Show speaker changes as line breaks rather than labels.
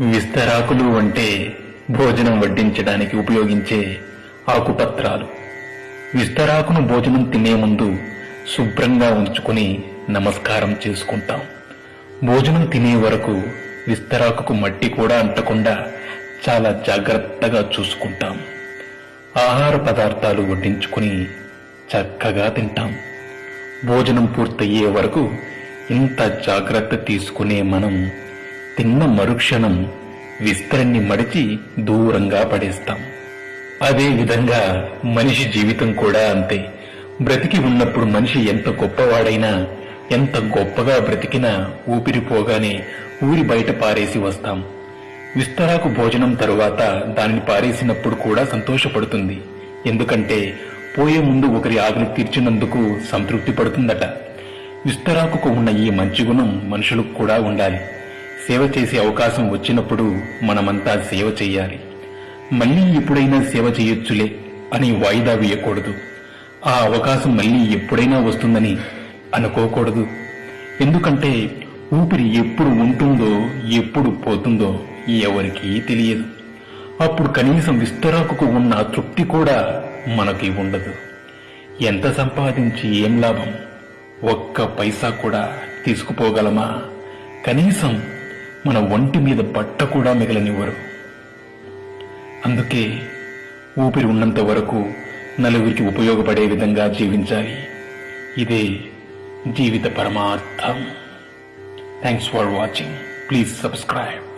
విస్తరాకులు అంటే భోజనం వడ్డించడానికి ఉపయోగించే ఆకుపత్రాలు. విస్తరాకును భోజనం తినే ముందు శుభ్రంగా ఉంచుకుని నమస్కారం చేసుకుంటాం. భోజనం తినే వరకు విస్తరాకుకు మట్టి కూడా అంటకుండా చాలా జాగ్రత్తగా చూసుకుంటాం. ఆహార పదార్థాలు వడ్డించుకుని చక్కగా తింటాం. భోజనం పూర్తయ్యే వరకు ఇంత జాగ్రత్త తీసుకునే మనం తిన్న మరుక్షణం విస్తరాన్ని మడిచి దూరంగా పడేస్తాం. అదే విధంగా మనిషి జీవితం కూడా అంతే. బ్రతికి ఉన్నప్పుడు మనిషి ఎంత గొప్పవాడైనా, ఎంత గొప్పగా బ్రతికినా ఊపిరిపోగానే ఊరి బయట పారేసి వస్తాం. విస్తరాకు భోజనం తరువాత దానిని పారేసినప్పుడు కూడా సంతోషపడుతుంది. ఎందుకంటే పోయే ముందు ఒకరి ఆకలి తీర్చినందుకు సంతృప్తి పడుతుందట. విస్తరాకుకు ఉన్న ఈ మంచి గుణం మనుషులకు కూడా ఉండాలి. సేవ చేసే అవకాశం వచ్చినప్పుడు మనమంతా సేవ చెయ్యాలి. మళ్లీ ఎప్పుడైనా సేవ చేయొచ్చులే అని వాయిదా వేయకూడదు. ఆ అవకాశం మళ్లీ ఎప్పుడైనా వస్తుందని అనుకోకూడదు. ఎందుకంటే ఊపిరి ఎప్పుడు ఉంటుందో ఎప్పుడు పోతుందో ఎవరికీ తెలియదు. అప్పుడు కనీసం విస్తరాకుకు ఉన్న తృప్తి కూడా మనకి ఉండదు. ఎంత సంపాదించి ఏం లాభం? ఒక్క పైసా కూడా తీసుకుపోగలమా? కనీసం మన ఒంటి మీద బట్ట కూడా మిగలనివ్వరు. అందుకే ఊపిరి ఉన్నంత వరకు నలుగురికి ఉపయోగపడే విధంగా జీవించాలి. ఇదే జీవిత పరమార్థం. Thanks for watching. Please subscribe.